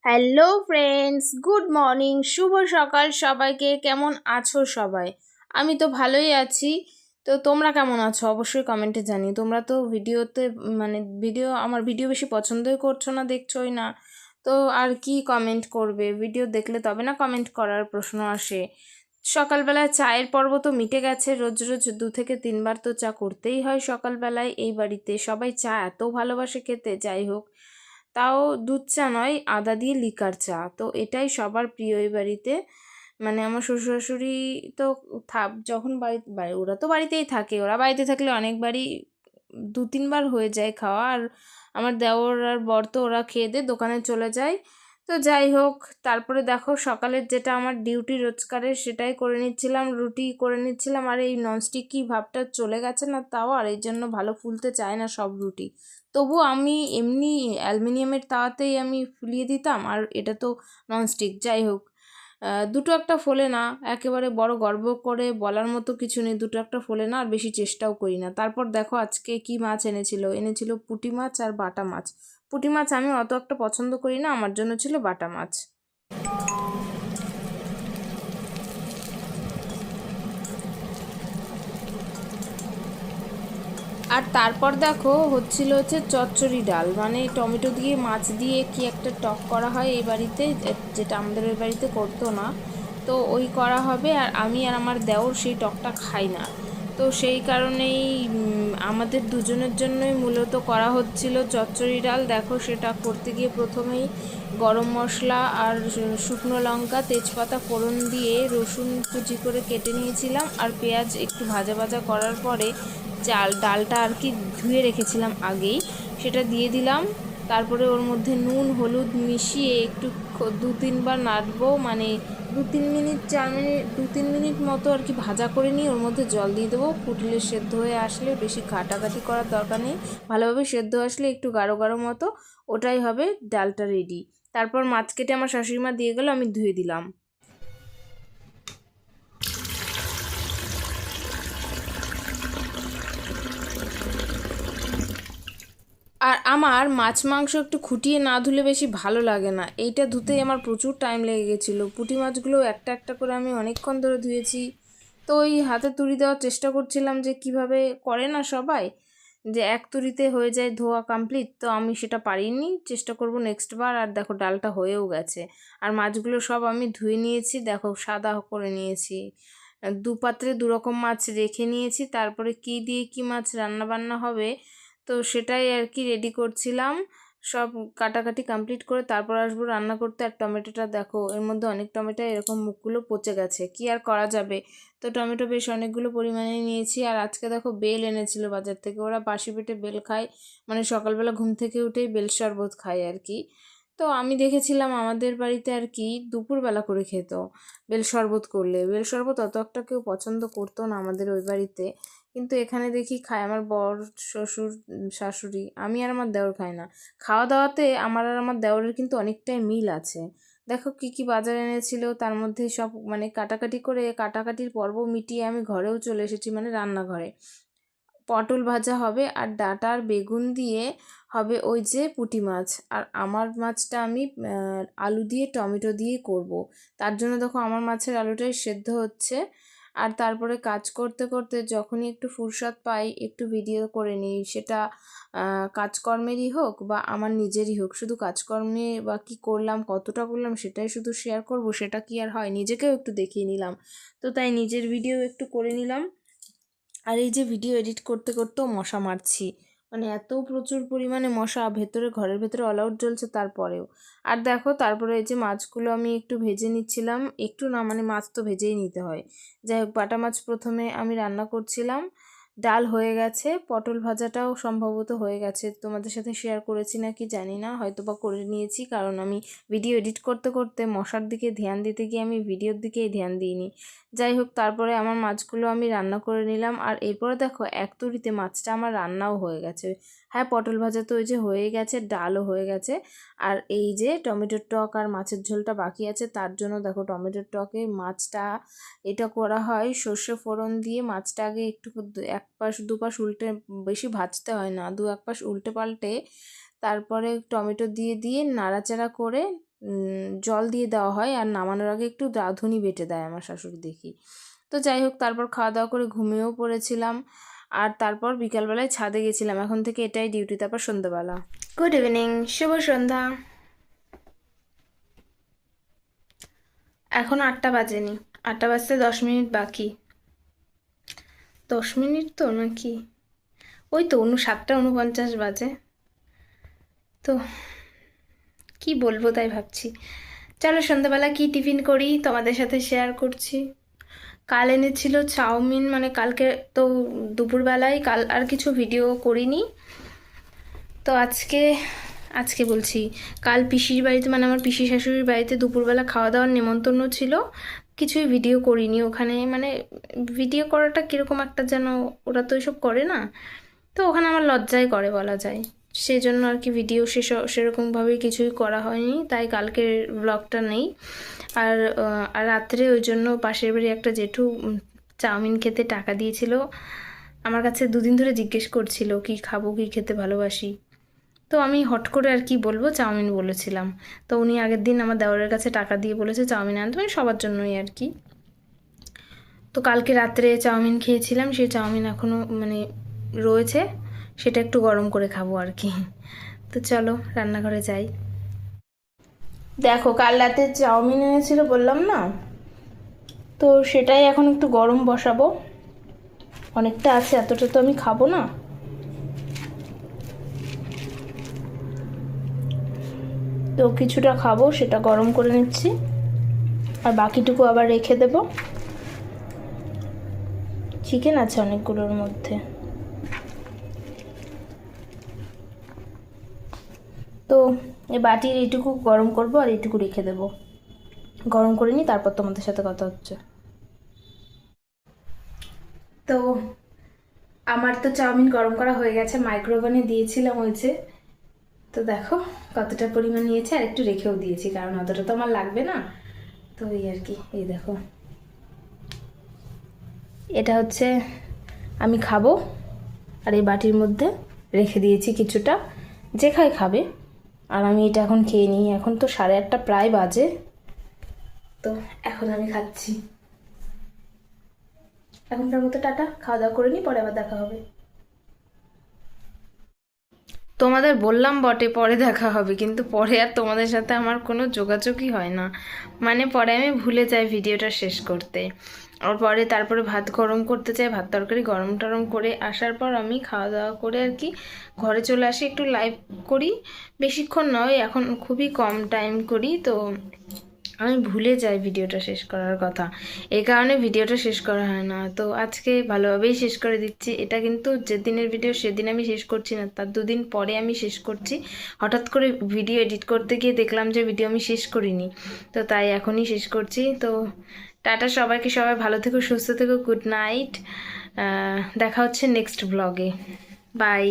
Hello friends, good morning, শুভ সকাল সবাইকে। কেমন আছো সবাই? আমি তো ভালোই আছি। তো তোমরা কেমন আছো অবশ্যই কমেন্টে জানিও। তোমরা তো ভিডিওতে আমার ভিডিও বেশি পছন্দই করছো না, দেখছোই না। তো আর কি কমেন্ট করবে? ভিডিও দেখলে তবে না কমেন্ট করার প্রশ্ন আসে। সকালবেলায় চায়ের পর্ব তো মিটে গেছে। রোজ রোজ 2 থেকে 3 বার তো চা করতেই হয় সকালবেলায়। এই বাড়িতে সবাই চা এত ভালোবাসে খেতে। যাই হোক, তাও দুধ চা নয়, আদা দিয়ে লিকার চা, তো এটাই সবার প্রিয় এই বাড়িতে। মানে আমার শ্বশুর শাশুড়ি তো যখন ওরা তো বাড়িতেই থাকে। ওরা বাড়িতে থাকলে অনেকবারই 2-3 বার হয়ে যায় খাওয়া। আর আমার দেওর আর বর তো ওরা খেয়ে দিয়ে দোকানে চলে যায়। তো যাই হোক, তারপরে দেখো সকালের যেটা আমার ডিউটি রোজকারের সেটাই করে নিচ্ছিলাম, রুটি করে নিচ্ছিলাম। আর এই ননস্টিক কি ভাবটা চলে গেছে না তাও, আর এই জন্য ভালো ফুলতে চায় না সব রুটি। তবু আমি এমনি অ্যালুমিনিয়ামের তাওয়াতেই আমি ফুলিয়ে দিতাম, আর এটা তো ননস্টিক। যাই হোক, দুটো একটা ফোলে না, একেবারে বড় গর্ব করে বলার মতো কিছু নেই, দুটো একটা ফোলে না, আর বেশি চেষ্টাও করি না। তারপর দেখো আজকে কি মাছ এনেছিল পুঁটি মাছ আর বাটা মাছ। পুঁটি মাছ আমি অত একটা পছন্দ করি না, আমার জন্য ছিল বাটা মাছ। আর তারপর দেখো হচ্ছে চচ্চড়ি ডাল, মানে টমেটো দিয়ে মাছ দিয়ে কি একটা টক করা হয় এই বাড়িতে, যেটা আমাদের ওই বাড়িতে করতো না। তো ওই করা হবে, আর আমি আর আমার দেওর সেই টকটা খাই না। তো সেই কারণেই আমাদের দুজনের জন্যই মূলত করা হচ্ছিল চচ্চড়ি ডাল। দেখো সেটা করতে গিয়ে প্রথমেই গরম মশলা আর শুকনো লঙ্কা তেজপাতা ফোড়ন দিয়ে রসুন কুচি করে কেটে নিয়েছিলাম, আর পেঁয়াজ একটু ভাজা ভাজা করার পরে ডালটা আর কি ধুয়ে রেখেছিলাম আগেই, সেটা দিয়ে দিলাম। তারপরে ওর মধ্যে নুন হলুদ মিশিয়ে একটু 2-3 বার নাড়বো, মানে 2-3 মিনিট 4 মিনিট 2-3 মিনিট মতো আর কি ভাজা করে নিয়ে ওর মধ্যে জল দিয়ে দেবো। ফুটলে সেদ্ধ হয়ে আসলে, বেশি ঘাটাঘাটি করার দরকার নেই, ভালোভাবে সেদ্ধ আসলে একটু গাঢ় গাঢ় মতো, ওটাই হবে ডালটা রেডি। তারপর মাছ কেটে আমার শাশুড়ি মা দিয়ে গেলো, আমি ধুয়ে দিলাম। আর আমার মাছ মাংস একটু খুঁটিয়ে না ধুলে বেশি ভালো লাগে না, এইটা ধুতেই আমার প্রচুর টাইম লেগে গেছিলো। পুঁটি মাছগুলো একটা একটা করে আমি অনেকক্ষণ ধরে ধুয়েছি। তো ওই হাতে তুড়ি দেওয়ার চেষ্টা করছিলাম যে কিভাবে করে না সবাই, যে এক তুড়িতে হয়ে যায় ধোয়া কমপ্লিট, তো আমি সেটা পারিনি, চেষ্টা করব নেক্সট বার। আর দেখো ডালটা হয়েও গেছে। আর মাছগুলো সব আমি ধুয়ে নিয়েছি, দেখো সাদা করে নিয়েছি। পাত্রে 2 রকম মাছ রেখে নিয়েছি, তারপরে কি দিয়ে কি মাছ রান্না বান্না হবে তো সেটাই আর কি রেডি করছিলাম। সব কাটাকাটি কমপ্লিট করে তারপর আসবো রান্না করতে। আর টমেটোটা দেখো, এর মধ্যে অনেক টমেটো এরকম মুখগুলো পচে গেছে, কি আর করা যাবে। তো টমেটো বেশ অনেকগুলো পরিমাণে নিয়েছি। আর আজকে দেখো বেল এনেছিল বাজার থেকে, ওরা বাসি পেটে বেল খায়, মানে সকালবেলা ঘুম থেকে উঠেই বেল শরবত খায় আর কি। তো আমি দেখেছিলাম আমাদের বাড়িতে আর কি দুপুরবেলা করে খেত বেল শরবত করলে। বেল শরবত অত একটা কেউ পছন্দ করতো না আমাদের ওই বাড়িতে, কিন্তু এখানে দেখি খায় আমার বর, শ্বশুর, শাশুড়ি। আমি আর আমার দেওর খাই না। খাওয়া দাওয়াতে আমার আর আমার দেওরের কিন্তু অনেকটাই মিল আছে। দেখো কি কি বাজার এনেছিল, তার মধ্যে সব মানে কাটাকাটি করে কাটাকাটির পর্ব মিটিয়ে আমি ঘরেও চলে এসেছি, মানে রান্নাঘরে। পটল ভাজা হবে, আর ডাঁটা আর বেগুন দিয়ে হবে ওই যে পুঁটি মাছ। আর আমার মাছটা আমি আলু দিয়ে টমেটো দিয়ে করব। তার জন্য দেখো আমার মাছের আলুটাই সেদ্ধ হচ্ছে। আর তারপরে কাজ করতে করতে যখনই একটু ফুরসত পাই একটু ভিডিও করে নিই, সেটা কাজকর্মেরই হোক বা আমার নিজেরই হোক। শুধু কাজকর্মে বা কী করলাম কতটা করলাম সেটাই শুধু শেয়ার করব, সেটা কি আর হয়? নিজেকেও একটু দেখিয়ে নিলাম। তো তাই নিজের ভিডিও একটু করে নিলাম। আর এই যে ভিডিও এডিট করতে করতেও মশা মারছি, মানে এত প্রচুর পরিমাণে মশা ভেতরে, ঘরের ভেতরে অল আউট জ্বলছে তারপরেও। আর দেখো তারপরে এই যে মাছগুলো আমি একটু ভেজে নিচ্ছিলাম, একটু না মানে মাছ তো ভেজেই নিতে হয়। যাই হোক, বাটা মাছ প্রথমে আমি রান্না করছিলাম। ডাল হয়ে গেছে, পটল ভাজাটাও সম্ভবত হয়ে গেছে, তোমাদের সাথে শেয়ার করেছি নাকি জানি না, হয়তো বা করে নিয়েছি, কারণ আমি ভিডিও এডিট করতে করতে মশার দিকে ধ্যান দিতে গিয়ে আমি ভিডিওর দিকেই ধ্যান দিইনি। যাই হোক, তারপরে আমার মাছগুলো আমি রান্না করে নিলাম। আর এরপরে দেখো এক তুড়িতে মাছটা আমার রান্নাও হয়ে গেছে। হ্যাঁ, পটল ভাজা তো ওই যে হয়ে গেছে, ডালও হয়ে গেছে। আর এই যে টমেটোর টক আর মাছের ঝোলটা বাকি আছে, তার জন্য দেখো টমেটোর টকে মাছটা এটা করা হয় সর্ষে ফোড়ন দিয়ে। মাছটা আগে একটু এক পাশ দুপাশ উল্টে, বেশি ভাজতে হয় না, 2-1 পাশ উল্টে পাল্টে তারপরে টমেটো দিয়ে দিয়ে নাড়াচাড়া করে জল দিয়ে দেওয়া হয়, আর নামানোর আগে একটু রাঁধুনি বেটে দেয় আমার শাশুড়ি দেখি। তো যাই হোক, তারপর খাওয়া দাওয়া করে ঘুমিয়েও পড়েছিলাম, আর তারপর বিকালবেলায় ছাদে গেছিলাম। এখন থেকে এটাই ডিউটি। তারপর সন্ধ্যাবেলা। গুড ইভিনিং, শুভ সন্ধ্যা। এখন 8টা বাজেনি, 8টা বাজতে 10 মিনিট বাকি। 10 মিনিট তো নাকি, ওই তো 7টা 49 বাজে। তো কি বলবো তাই ভাবছি। চলো সন্ধ্যাবেলা কি টিফিন করি তোমাদের সাথে শেয়ার করছি। কাল এনেছিল চাউমিন, মানে কালকে তো দুপুরবেলায়, কাল আর কিছু ভিডিও করিনি। তো আজকে বলছি, কাল পিসির বাড়িতে, মানে আমার পিসি শাশুড়ির বাড়িতে দুপুরবেলা খাওয়া দাওয়ার নেমন্তন্ন ছিল, কিছুই ভিডিও করিনি ওখানে। মানে ভিডিও করাটা কীরকম একটা যেন, ওরা তো এসব করে না, তো ওখানে আমার লজ্জাই করে বলা যায়। সেই জন্য আর কি ভিডিও সেরকমভাবে কিছুই করা হয়নি, তাই কালকের ব্লগটা নেই। আর রাত্রে ওই জন্য পাশের বাড়ি একটা জেঠু চাউমিন খেতে টাকা দিয়েছিল। আমার কাছে 2 দিন ধরে জিজ্ঞেস করছিল কি খাবো, কি খেতে ভালোবাসি। তো আমি হট করে আর কি বলবো, চাউমিন বলেছিলাম। তো উনি আগের দিন আমার দেওরের কাছে টাকা দিয়ে বলেছে চাউমিন আনতে, মানে সবার জন্যই আর কি। তো কালকে রাত্রে চাউমিন খেয়েছিলাম, সেই চাউমিন এখনও মানে রয়েছে, সেটা একটু গরম করে খাবো আর কি। তো চলো রান্নাঘরে যাই। দেখো, কাল রাতে চাউমিন এনেছিল বললাম না, তো সেটাই এখন একটু গরম বসাবো। অনেকটা আছে, এতটা তো আমি খাবো না। তো কিছুটা খাবো, সেটা গরম করে নিচ্ছি, আর বাকিটুকু আবার রেখে দেব। চিকেন আছে অনেকগুলোর মধ্যে। তো এই বাটির এইটুকু গরম করব, আর এইটুকু রেখে দেব। গরম করে নিই, তারপর তোমাদের সাথে কথা হচ্ছে। তো আমার তো চাউমিন গরম করা হয়ে গেছে, মাইক্রোওভেনে দিয়েছিলাম হয়েছে। তো দেখো কতটা পরিমাণ নিয়েছে, আর একটু রেখেও দিয়েছি, কারণ অতটা তো আমার লাগবে না। তো এই আর কি, এই দেখো, এটা হচ্ছে আমি খাবো, আর এই বাটির মধ্যে রেখে দিয়েছি কিছুটা, যে খায় খাবে। আর আমি এটা এখন খেয়ে নিই। এখন তো 8:30 প্রায় বাজে, তো এখন আমি খাচ্ছি। এখনকার মতো টাটা, খাওয়া দাওয়া করে নিই, পরে আবার দেখা হবে। তোমাদের বললাম বটে পরে দেখা হবে, কিন্তু পরে আর তোমাদের সাথে আমার কোনো যোগাযোগই হয় না। মানে পরে আমি ভুলে যাই ভিডিওটা শেষ করতে। আর পরে তারপরে ভাত গরম করতে চাই, ভাত তরকারি গরম টরম করে আসার পর আমি খাওয়া দাওয়া করে আর কি ঘরে চলে আসি, একটু লাইভ করি। বেশিক্ষণ নয়, এখন খুবই কম টাইম করি, তো আমি ভুলে যাই ভিডিওটা শেষ করার কথা। এই কারণে ভিডিওটা শেষ করা হয় না। তো আজকে ভালোভাবেই শেষ করে দিচ্ছি। এটা কিন্তু যেদিনের ভিডিও সেদিন আমি শেষ করছি না, তার 2 দিন পরে আমি শেষ করছি। হঠাৎ করে ভিডিও এডিট করতে গিয়ে দেখলাম যে ভিডিও আমি শেষ করিনি, তো তাই এখনই শেষ করছি। তো টাটা সবাইকে, সবাই ভালো থেকো, সুস্থ থেকো, গুড নাইট। দেখা হচ্ছে নেক্সট ব্লগে। বাই।